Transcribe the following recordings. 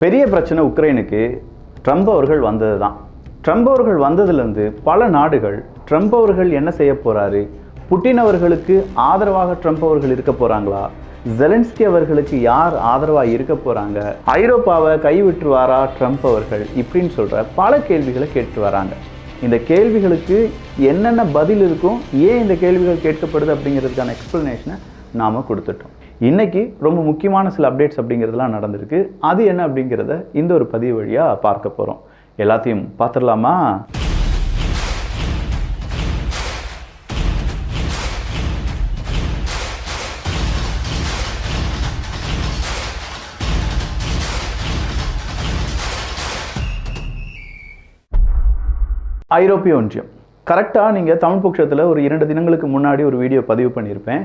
பெரிய பிரச்சனை உக்ரைனுக்கு ட்ரம்ப் அவர்கள் வந்தது தான். ட்ரம்ப் அவர்கள் வந்ததுலேருந்து பல நாடுகள் ட்ரம்ப் அவர்கள் என்ன செய்ய போகிறாரு, புட்டின் அவர்களுக்கு ஆதரவாக ட்ரம்ப் அவர்கள் இருக்க போகிறாங்களா, ஜெலன்ஸ்கி அவர்களுக்கு யார் ஆதரவாக இருக்க போகிறாங்க, ஐரோப்பாவை கைவிட்டுருவாரா ட்ரம்ப் அவர்கள், இப்படின்னு சொல்கிற பல கேள்விகளை கேட்டு வராங்க. இந்த கேள்விகளுக்கு என்னென்ன பதில் இருக்கும், ஏன் இந்த கேள்விகள் கேட்கப்படுது அப்படிங்கிறதுக்கான எக்ஸ்ப்ளனேஷனை நாம் கொடுத்துட்டோம். இன்றைக்கி ரொம்ப முக்கியமான சில அப்டேட்ஸ் அப்படிங்கிறதுலாம் நடந்திருக்கு. அது என்ன அப்படிங்கிறத இந்த ஒரு பதிவு வழியாக பார்க்க போகிறோம். எல்லாத்தையும் பார்த்துடலாமா? ஐரோப்பிய ஒன்றியம் கரெக்டாக நீங்கள் தமிழ் பொக்கிஷத்தில் ஒரு 2 தினங்களுக்கு முன்னாடி ஒரு வீடியோ பதிவு பண்ணியிருப்பேன்.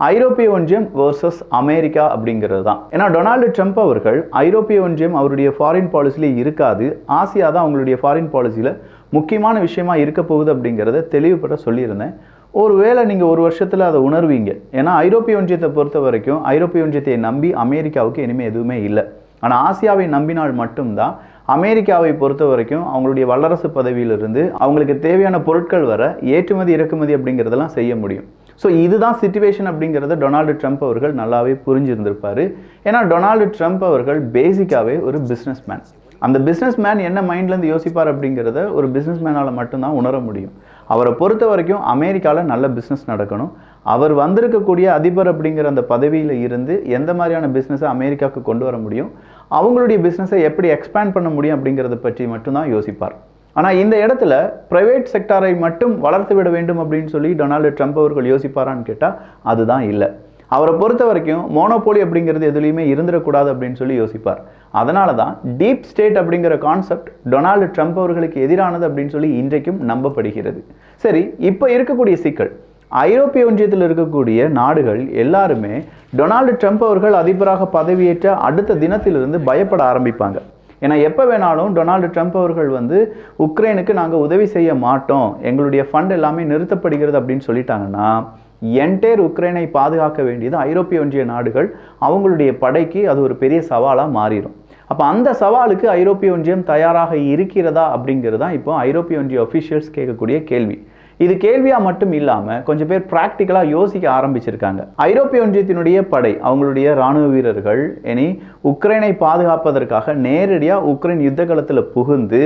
ஐரோப்பிய ஒன்றியம் வர்சஸ் அமெரிக்கா அப்படிங்கிறது தான். ஏன்னா டொனால்டு ட்ரம்ப் அவர்கள் ஐரோப்பிய ஒன்றியம் அவருடைய ஃபாரின் பாலிசியிலே இருக்காது, ஆசியா தான் அவங்களுடைய ஃபாரின் பாலிசியில் முக்கியமான விஷயமா இருக்க போகுது அப்படிங்கிறத தெளிவுபட சொல்லியிருந்தேன். ஒருவேளை நீங்கள் ஒரு வருஷத்தில் அதை உணர்வீங்க. ஏன்னா ஐரோப்பிய ஒன்றியத்தை பொறுத்த வரைக்கும் ஐரோப்பிய ஒன்றியத்தை நம்பி அமெரிக்காவுக்கு இனிமேல் எதுவுமே இல்லை. ஆனால் ஆசியாவை நம்பினால் மட்டும்தான் அமெரிக்காவை பொறுத்த வரைக்கும் அவங்களுடைய வல்லரசு பதவியிலிருந்து அவங்களுக்கு தேவையான பொருட்கள் வர ஏற்றுமதி இறக்குமதி அப்படிங்கிறதெல்லாம் செய்ய முடியும். ஸோ இதுதான் சிச்சுவேஷன் அப்படிங்கிறத டொனால்டு ட்ரம்ப் அவர்கள் நல்லாவே புரிஞ்சிருந்திருப்பார். ஏன்னா டொனால்டு ட்ரம்ப் அவர்கள் பேசிக்காகவே ஒரு பிஸ்னஸ் மேன். அந்த பிஸ்னஸ் மேன் என்ன மைண்ட்லேருந்து யோசிப்பார் அப்படிங்கிறத ஒரு பிஸ்னஸ் மேனால் மட்டும்தான் உணர முடியும். அவரை பொறுத்த வரைக்கும் அமெரிக்காவில் நல்ல பிஸ்னஸ் நடக்கணும். அவர் வந்திருக்கக்கூடிய அதிபர் அப்படிங்கிற அந்த பதவியில் இருந்து எந்த மாதிரியான பிஸ்னஸை அமெரிக்காவுக்கு கொண்டு வர முடியும், அவங்களுடைய பிஸ்னஸை எப்படி எக்ஸ்பேண்ட் பண்ண முடியும் அப்படிங்கிறத பற்றி மட்டும்தான் யோசிப்பார். ஆனால் இந்த இடத்துல ப்ரைவேட் செக்டாரை மட்டும் வளர்த்து விட வேண்டும் அப்படின்னு சொல்லி டொனால்டு ட்ரம்ப் அவர்கள் யோசிப்பாரான்னு கேட்டால் அதுதான் இல்லை. அவரை பொறுத்த வரைக்கும் மோனோபோலி அப்படிங்கிறது எதுலேயுமே இருந்துடக்கூடாது அப்படின்னு சொல்லி யோசிப்பார். அதனால தான் டீப் ஸ்டேட் அப்படிங்கிற கான்செப்ட் டொனால்டு ட்ரம்ப் அவர்களுக்கு எதிரானது அப்படின்னு சொல்லி இன்றைக்கும் நம்பப்படுகிறது. சரி, இப்போ இருக்கக்கூடிய சிக்கல், ஐரோப்பிய ஒன்றியத்தில் இருக்கக்கூடிய நாடுகள் எல்லாருமே டொனால்டு ட்ரம்ப் அவர்கள் அதிபராக பதவியேற்ற அடுத்த தினத்திலிருந்து பயப்பட ஆரம்பிப்பாங்க. ஏன்னா எப்போ வேணாலும் டொனால்டு ட்ரம்ப் அவர்கள் உக்ரைனுக்கு நாங்கள் உதவி செய்ய மாட்டோம், எங்களுடைய ஃபண்ட் எல்லாமே நிறுத்தப்படுகிறது அப்படின்னு சொல்லிட்டாங்கன்னா என்டையர் உக்ரைனை பாதுகாக்க வேண்டியது ஐரோப்பிய ஒன்றிய நாடுகள், அவங்களுடைய படைக்கு அது ஒரு பெரிய சவாலாக மாறிடும். அப்போ அந்த சவாலுக்கு ஐரோப்பிய ஒன்றியம் தயாராக இருக்கிறதா அப்படிங்கிறது தான் இப்போ ஐரோப்பிய ஒன்றிய ஒஃபிஷியல்ஸ் கேட்கக்கூடிய கேள்வி. இது கேள்வியாக மட்டும் இல்லாமல் கொஞ்சம் பேர் ப்ராக்டிக்கலாக யோசிக்க ஆரம்பிச்சிருக்காங்க. ஐரோப்பிய ஒன்றியத்தினுடைய படை, அவங்களுடைய இராணுவ வீரர்கள் இனி உக்ரைனை பாதுகாப்பதற்காக நேரடியாக உக்ரைன் யுத்த களத்தில் புகுந்து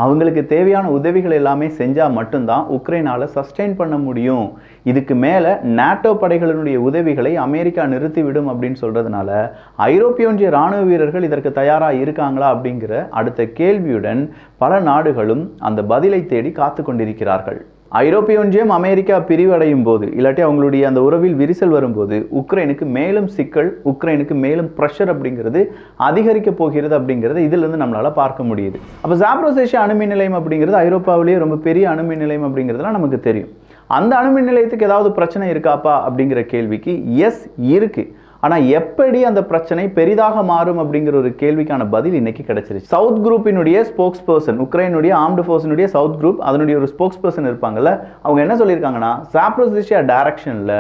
அவங்களுக்கு தேவையான உதவிகள் எல்லாமே செஞ்சால் மட்டும்தான் உக்ரைனால் சஸ்டெயின் பண்ண முடியும். இதுக்கு மேலே நாட்டோ படைகளினுடைய உதவிகளை அமெரிக்கா நிறுத்திவிடும் அப்படின்னு சொல்கிறதுனால ஐரோப்பிய ஒன்றிய இராணுவ வீரர்கள் இதற்கு தயாராக இருக்காங்களா அப்படிங்கிற அடுத்த கேள்வியுடன் பல நாடுகளும் அந்த பதிலை தேடி காத்து கொண்டிருக்கிறார்கள். ஐரோப்பிய ஒன்றியம் அமெரிக்கா பிரிவடையும் போது, இல்லாட்டி அவங்களுடைய அந்த உறவில் விரிசல் வரும்போது உக்ரைனுக்கு மேலும் சிக்கல், உக்ரைனுக்கு மேலும் ப்ரெஷர் அப்படிங்கிறது அதிகரிக்க போகிறது அப்படிங்கிறது இதிலிருந்து நம்மளால் பார்க்க முடியுது. அப்போ ஜாப்ரோசேஷியா அணுமின் நிலையம் அப்படிங்கிறது ஐரோப்பாவிலேயே ரொம்ப பெரிய அணுமின் நிலையம் அப்படிங்கிறதுலாம் நமக்கு தெரியும். அந்த அணுமின் நிலையத்துக்கு ஏதாவது பிரச்சனை இருக்காப்பா அப்படிங்கிற கேள்விக்கு எஸ் இருக்குது. ஆனால் எப்படி அந்த பிரச்சனை பெரிதாக மாறும் அப்படிங்கிற ஒரு கேள்விக்கான பதில் இன்னைக்கு கிடைச்சிருச்சு. சவுத் குரூப்பினுடைய ஸ்போக்ஸ் பர்சன், உக்ரைனுடைய ஆர்ம்டு ஃபோர்ஸினுடைய சவுத் குரூப், அதனுடைய ஒரு ஸ்போக்ஸ் பர்சன் இருப்பாங்கல்ல, அவங்க என்ன சொல்லியிருக்காங்கன்னா ஜாப்ரோசியா டைரக்ஷனில்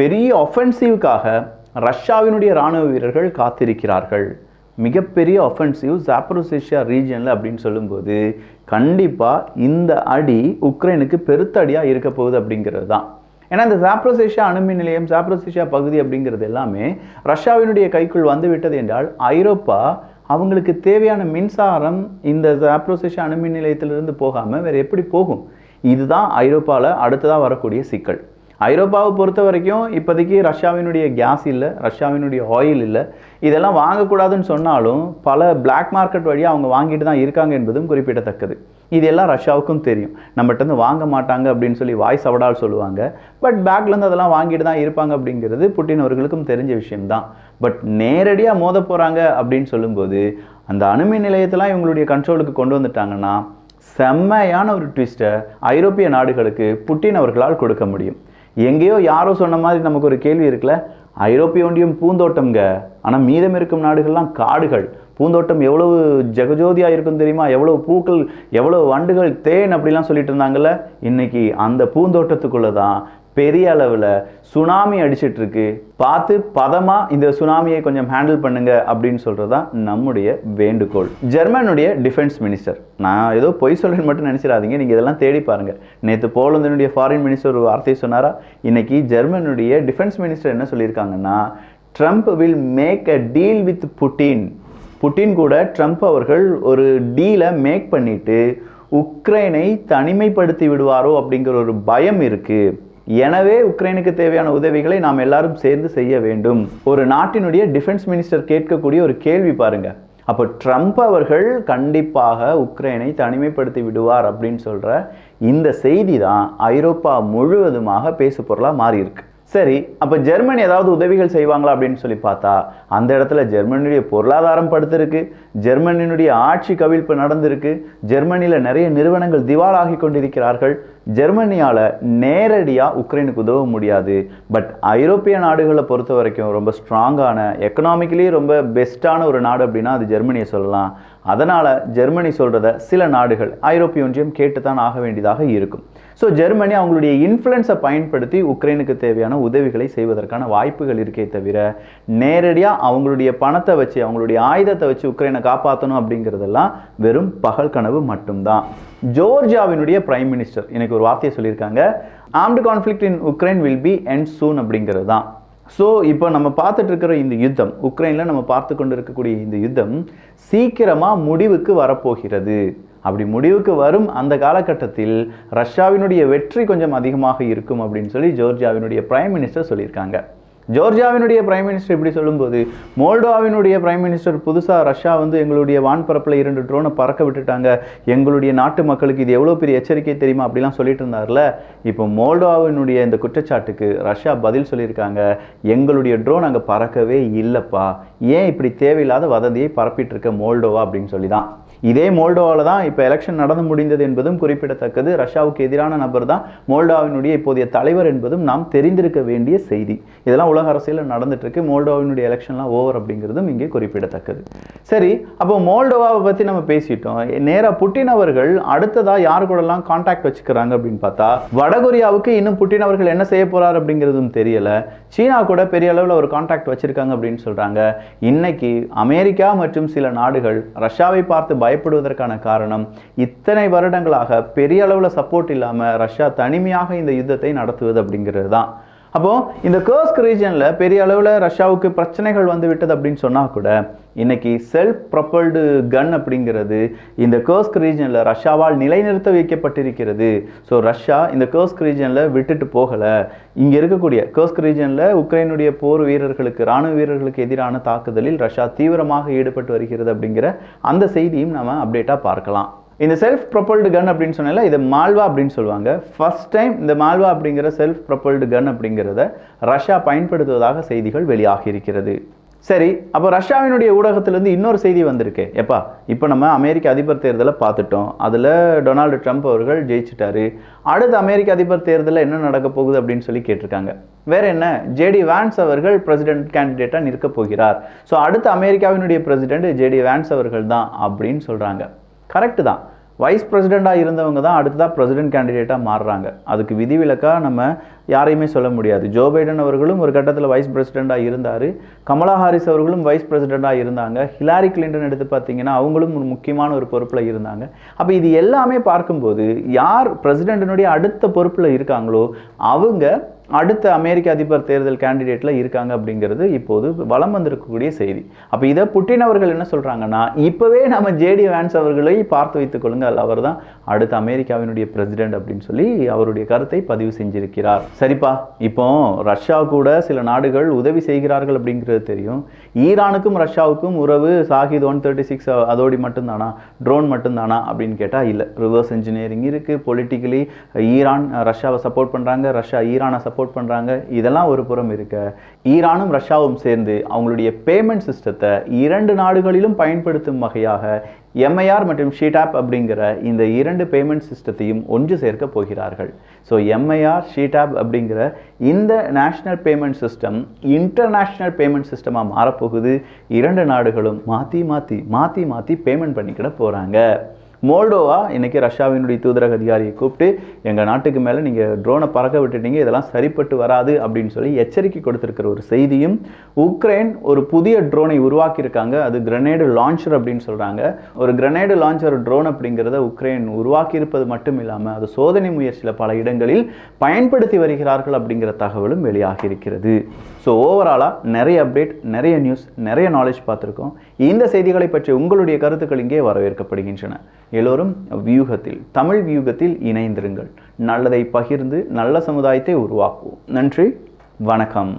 பெரிய ஒஃபென்சிவ்காக ரஷ்யாவினுடைய இராணுவ வீரர்கள் காத்திருக்கிறார்கள். மிகப்பெரிய ஒஃபென்சிவ் ஜாப்ரோசியா ரீஜனில் அப்படின்னு சொல்லும்போது கண்டிப்பாக இந்த அடி உக்ரைனுக்கு பெருத்த அடியாக இருக்க போகுது அப்படிங்கிறது தான். ஏன்னா இந்த ஜாப்ரோசேஷியா அணுமின் நிலையம், ஜாப்ரோசேஷியா பகுதி அப்படிங்கிறது எல்லாமே ரஷ்யாவினுடைய கைக்குள் வந்து விட்டது என்றால் ஐரோப்பா அவங்களுக்கு தேவையான மின்சாரம் இந்த ஜாப்ரோசேஷியா அணுமின் நிலையத்திலிருந்து போகாமல் வேறு எப்படி போகும்? இதுதான் ஐரோப்பாவில் அடுத்ததாக வரக்கூடிய சிக்கல். ஐரோப்பாவை பொறுத்த வரைக்கும் இப்போதைக்கு ரஷ்யாவினுடைய கேஸ் இல்லை, ரஷ்யாவினுடைய ஆயில் இல்லை. இதெல்லாம் வாங்கக்கூடாதுன்னு சொன்னாலும் பல பிளாக் மார்க்கெட் வழியாக அவங்க வாங்கிட்டு தான் இருக்காங்க என்பதும் குறிப்பிடத்தக்கது. இதெல்லாம் ரஷ்யாவுக்கும் தெரியும். நம்மகிட்ட வாங்க மாட்டாங்க அப்படின்னு சொல்லி வாய் சவடால் சொல்லுவாங்க. பட் பேக்லேருந்து அதெல்லாம் வாங்கிட்டு தான் இருப்பாங்க அப்படிங்கிறது புட்டின் அவர்களுக்கும் தெரிஞ்ச விஷயம்தான். பட் நேரடியாக மோத போகிறாங்க அப்படின்னு சொல்லும்போது அந்த அணுமின் நிலையத்தெல்லாம் இவங்களுடைய கண்ட்ரோலுக்கு கொண்டு வந்துட்டாங்கன்னா செம்மையான ஒரு ட்விஸ்ட்டை ஐரோப்பிய நாடுகளுக்கு புட்டின் அவர்களால் கொடுக்க முடியும். எங்கேயோ யாரோ சொன்ன மாதிரி நமக்கு ஒரு கேள்வி இருக்குல்ல, ஐரோப்பிய ஒன்றியம் பூந்தோட்டம்ங்க, ஆனால் மீதம் இருக்கும் நாடுகள்லாம் காடுகள். பூந்தோட்டம் எவ்வளவு ஜெகஜோதியாக இருக்கும் தெரியுமா, எவ்வளவு பூக்கள், எவ்வளவு வண்டுகள், தேன் அப்படிலாம் சொல்லிட்டு இருந்தாங்கல்ல. இன்னைக்கு அந்த பூந்தோட்டத்துக்குள்ளே தான் பெரிய அளவில் சுனாமி அடிச்சிட்டு இருக்கு, பார்த்து பதமாக இந்த சுனாமியை கொஞ்சம் ஹேண்டில் பண்ணுங்க அப்படின்னு சொல்கிறது தான் நம்முடைய வேண்டுகோள். ஜெர்மனுடைய டிஃபென்ஸ் மினிஸ்டர், நான் ஏதோ பொய் சொல்கிறேன்னு மட்டும் நினச்சிடாதீங்க, நீங்கள் இதெல்லாம் தேடி பாருங்கள். நேற்று போலந்தினுடைய ஃபாரின் மினிஸ்டர் ஒரு வார்த்தையை சொன்னாரா, இன்னைக்கு ஜெர்மனுடைய டிஃபென்ஸ் மினிஸ்டர் என்ன சொல்லியிருக்காங்கன்னா, Trump will make a deal with Putin கூட ட்ரம்ப் அவர்கள் ஒரு டீலை மேக் பண்ணிட்டு உக்ரைனை தனிமைப்படுத்தி விடுவாரோ அப்படிங்கிற ஒரு பயம் இருக்கு. எனவே உக்ரைனுக்கு தேவையான உதவிகளை நாம் எல்லாரும் சேர்ந்து செய்ய வேண்டும். ஒரு நாட்டினுடைய டிஃபென்ஸ் மினிஸ்டர் கேட்கக்கூடிய ஒரு கேள்வி பாருங்க. அப்போ ட்ரம்ப் அவர்கள் கண்டிப்பாக உக்ரைனை தனிமைப்படுத்தி விடுவார் அப்படின்னு சொல்ற இந்த செய்தி தான் ஐரோப்பா முழுவதுமாக பேசு பொருளாக மாறி இருக்கு. சரி, அப்போ ஜெர்மனி ஏதாவது உதவிகள் செய்வாங்களா அப்படின்னு சொல்லி பார்த்தா அந்த இடத்துல ஜெர்மனியுடைய பொருளாதாரம் படுத்திருக்கு, ஜெர்மனியினுடைய ஆட்சி கவிழ்ப்பு நடந்திருக்கு, ஜெர்மனியில் நிறைய நிறுவனங்கள் திவாலாகி கொண்டிருக்கிறார்கள். ஜெர்மனியால் நேரடியாக உக்ரைனுக்கு உதவ முடியாது. பட் ஐரோப்பிய நாடுகளை பொறுத்த வரைக்கும் ரொம்ப ஸ்ட்ராங்கான, எக்கனாமிக்கலி ரொம்ப பெஸ்ட்டான ஒரு நாடு அப்படின்னா அது ஜெர்மனியை சொல்லலாம். அதனால் ஜெர்மனி சொல்கிறத சில நாடுகள் ஐரோப்பிய ஒன்றியம் கேட்டு தான் ஆக வேண்டியதாக இருக்கும். ஸோ ஜெர்மனி அவங்களுடைய இன்ஃப்ளூயன்ஸை பயன்படுத்தி உக்ரைனுக்கு தேவையான உதவிகளை செய்வதற்கான வாய்ப்புகள் இருக்கே தவிர நேரடியாக அவங்களுடைய பணத்தை வச்சு, அவங்களுடைய ஆயுதத்தை வச்சு உக்ரைனை காப்பாற்றணும் அப்படிங்கிறதெல்லாம் வெறும் பகல் கனவு மட்டும்தான். ஜோர்ஜியாவினுடைய பிரைம் மினிஸ்டர் இன்னைக்கு ஒரு வார்த்தையை சொல்லியிருக்காங்க, armed conflict in Ukraine will be end soon அப்படிங்கிறது தான். ஸோ இப்போ நம்ம பார்த்துட்டு இருக்கிற இந்த யுத்தம், உக்ரைனில் நம்ம பார்த்து கொண்டு இருக்கக்கூடிய இந்த யுத்தம் சீக்கிரமாக முடிவுக்கு வரப்போகிறது. அப்படி முடிவுக்கு வரும் அந்த காலகட்டத்தில் ரஷ்யாவினுடைய வெற்றி கொஞ்சம் அதிகமாக இருக்கும் அப்படின்னு சொல்லி ஜோர்ஜியாவினுடைய பிரைம் மினிஸ்டர் சொல்லியிருக்காங்க. ஜோர்ஜியாவினுடைய பிரைம் மினிஸ்டர் இப்படி சொல்லும்போது, மோல்டோவாவினுடைய பிரைம் மினிஸ்டர் புதுசாக ரஷ்யா எங்களுடைய வான்பரப்பில் 2 ட்ரோனை பறக்க விட்டுட்டாங்க, எங்களுடைய நாட்டு மக்களுக்கு இது எவ்வளோ பெரிய எச்சரிக்கை தெரியுமா அப்படிலாம் சொல்லிட்டு இருந்தார்ல. இப்போ மோல்டோவாவினுடைய இந்த குற்றச்சாட்டுக்கு ரஷ்யா பதில் சொல்லியிருக்காங்க, எங்களுடைய ட்ரோன் அங்கே பறக்கவே இல்லைப்பா, ஏன் இப்படி தேவையில்லாத வதந்தியை பரப்பிட்டு இருக்க மோல்டோவா அப்படின்னு சொல்லி தான். இதே மோல்டோவாவில் தான் இப்போ எலெக்ஷன் நடந்து முடிந்தது என்பதும் குறிப்பிடத்தக்கது. ரஷ்யாவுக்கு எதிரான நபர் தான் மோல்டோவாவினுடைய இப்போதைய தலைவர் என்பதும் நாம் தெரிந்திருக்க வேண்டிய செய்தி. இதெல்லாம் உலக அரசியலில் நடந்துட்டு இருக்கு. மோல்டோவாவினுடைய எலெக்ஷன்லாம் ஓவர் அப்படிங்கிறதும் இங்கே குறிப்பிடத்தக்கது. சரி, அப்போ மோல்டோவாவை பற்றி நம்ம பேசிட்டோம். நேராக புட்டின் அவர்கள் அடுத்ததாக யார் கூடலாம் கான்டாக்ட் வச்சுக்கிறாங்க அப்படின்னு பார்த்தா, வடகொரியாவுக்கு இன்னும் புட்டின் அவர்கள் என்ன செய்ய போறார் அப்படிங்கிறதும் தெரியல. சீனா கூட பெரிய அளவில் ஒரு கான்டாக்ட் வச்சிருக்காங்க அப்படின்னு சொல்றாங்க. இன்னைக்கு அமெரிக்கா மற்றும் சில நாடுகள் ரஷ்யாவை பார்த்து பயப்படுவதற்கான காரணம், இத்தனை வருடங்களாக பெரிய அளவில் சப்போர்ட் இல்லாமல் ரஷ்யா தனிமையாக இந்த யுத்தத்தை நடத்துவது அப்படிங்கிறது தான். அப்போ இந்த கர்ஸ்க் ரீஜன்ல பெரிய அளவில் ரஷ்யாவுக்கு பிரச்சனைகள் வந்து விட்டது அப்படின்னு சொன்னா கூட இன்னைக்கு செல்ஃப் ப்ரொபல்டு கன் அப்படிங்கிறது இந்த கர்ஸ்க் ரீஜனில் ரஷ்யாவால் நிலைநிறுத்த வைக்கப்பட்டிருக்கிறது. ஸோ ரஷ்யா இந்த கர்ஸ்க் ரீஜனில் விட்டுட்டு போகலை. இங்கே இருக்கக்கூடிய கர்ஸ்க் ரீஜனில் உக்ரைனுடைய போர் வீரர்களுக்கு, இராணுவ வீரர்களுக்கு எதிரான தாக்குதலில் ரஷ்யா தீவிரமாக ஈடுபட்டு வருகிறது அப்படிங்கிற அந்த செய்தியும் நம்ம அப்டேட்டாக பார்க்கலாம். இந்த செல்ஃப் ப்ரொபல்டு கன் அப்படின்னு சொன்னால இதை மால்வா அப்படின்னு சொல்லுவாங்க. ஃபர்ஸ்ட் டைம் இந்த மால்வா அப்படிங்கிற செல்ஃப் ப்ரொபல்டு கன் அப்படிங்கிறத ரஷ்யா பயன்படுத்துவதாக செய்திகள் வெளியாகி இருக்கிறது. சரி, அப்போ ரஷ்யாவினுடைய ஊடகத்திலேருந்து இன்னொரு செய்தி வந்திருக்கு. எப்பா, இப்போ நம்ம அமெரிக்க அதிபர் தேர்தலை பார்த்துட்டோம், அதில் டொனால்டு ட்ரம்ப் அவர்கள் ஜெயிச்சிட்டாரு. அடுத்த அமெரிக்க அதிபர் தேர்தலில் என்ன நடக்க போகுது அப்படின்னு சொல்லி கேட்டிருக்காங்க. வேற என்ன, ஜேடி வான்ஸ் அவர்கள் பிரசிடென்ட் கேண்டிடேட்டாக நிற்க போகிறார். ஸோ அடுத்த அமெரிக்காவினுடைய பிரசிடென்ட் ஜேடி வான்ஸ் அவர்கள் தான் அப்படின்னு சொல்கிறாங்க. கரெக்டு தான். வைஸ் பிரசிடெண்ட்டாக இருந்தவங்க தான் அடுத்ததாக பிரசிடென்ட் கேண்டிடேட்டாக மாறுறாங்க. அதுக்கு விதிவிலக்காக நம்ம யாரையுமே சொல்ல முடியாது. ஜோ பைடன் அவர்களும் ஒரு கட்டத்தில் வைஸ் பிரசிடெண்ட்டாக இருந்தார். கமலா ஹாரிஸ் அவர்களும் வைஸ் பிரசிடெண்ட்டாக இருந்தாங்க. ஹிலாரி கிளின்டன் எடுத்து பார்த்தீங்கன்னா அவங்களும் ஒரு முக்கியமான ஒரு பொறுப்பில் இருந்தாங்க. அப்போ இது எல்லாமே பார்க்கும்போது யார் பிரசிடென்டினுடைய அடுத்த பொறுப்பில் இருக்காங்களோ அவங்க அடுத்த அமெரிக்க அதிபர் தேர்தல் கேண்டிடேட்டில் இருக்காங்க அப்படிங்கிறது இப்போது வலம் வந்திருக்கக்கூடிய செய்தி. அப்போ இதை புட்டின் அவர்கள் என்ன சொல்கிறாங்கன்னா, இப்போவே நம்ம ஜேடி வான்ஸ் அவர்களை பார்த்து வைத்துக் கொள்ளுங்கள், அவர் தான் அடுத்த அமெரிக்காவினுடைய பிரசிடென்ட் அப்படின்னு சொல்லி அவருடைய கருத்தை பதிவு செஞ்சிருக்கிறார். சரிப்பா, இப்போ ரஷ்யா கூட சில நாடுகள் உதவி செய்கிறார்கள் அப்படிங்கிறது தெரியும். ஈரானுக்கும் ரஷ்யாவுக்கும் உறவு சாகித் 136 அதோடி மட்டும்தானா, ட்ரோன் மட்டும்தானா அப்படின்னு கேட்டால் இல்லை. ரிவர்ஸ் இன்ஜினியரிங் இருக்குது. பொலிட்டிக்கலி ஈரான் ரஷ்யாவை சப்போர்ட் பண்ணுறாங்க, ரஷ்யா ஈரானை சப்போர்ட் பண்றாங்க. இதெல்லாம் ஒரு புறம் இருக்க, ஈரானும் ரஷ்யாவும் சேர்ந்து அவங்களுடைய பேமெண்ட் சிஸ்டத்தை 2 நாடுகளிலும் பயன்படுத்தும் வகையாக MIR மற்றும் ஷீடாப் அப்படிங்கிற இந்த 2 பேமெண்ட் சிஸ்டத்தையும் ஒன்று சேர்க்க போகிறார்கள். ஸோ MIR ஷீடாப் அப்படிங்கிற இந்த national payment system international payment சிஸ்டமாக மாறப்போகுது. 2 நாடுகளும் மாற்றி மாற்றி பேமெண்ட் பண்ணிக்கிட போகிறாங்க. மோல்டோவா இன்னைக்கு ரஷ்யாவினுடைய தூதரக அதிகாரியை கூப்பிட்டு எங்கள் நாட்டுக்கு மேலே நீங்கள் ட்ரோனை பறக்க விட்டுட்டீங்க, இதெல்லாம் சரிப்பட்டு வராது அப்படின்னு சொல்லி எச்சரிக்கை கொடுத்துருக்கிற ஒரு செய்தியும், உக்ரைன் ஒரு புதிய ட்ரோனை உருவாக்கியிருக்காங்க, அது கிரனேடு லான்ச்சர் அப்படின்னு சொல்கிறாங்க. ஒரு கிரனேடு லான்ச்சர் ட்ரோன் அப்படிங்கிறத உக்ரைன் உருவாக்கியிருப்பது மட்டும் இல்லாமல் அது சோதனை முயற்சியில் பல இடங்களில் பயன்படுத்தி வருகிறார்கள் அப்படிங்கிற தகவலும் வெளியாகி இருக்கிறது. ஸோ ஓவராலாக நிறைய அப்டேட், நிறைய நியூஸ், நிறைய நாலேஜ் பார்த்துருக்கோம். இந்த செய்திகளை பற்றி உங்களுடைய கருத்துக்கள் இங்கே வரவேற்கப்படுகின்றன. எல்லோரும் வியூகத்தில், தமிழ் வியூகத்தில் இணைந்திருங்கள். நல்லதை பகிர்ந்து நல்ல சமுதாயத்தை உருவாக்குவோம். நன்றி, வணக்கம்.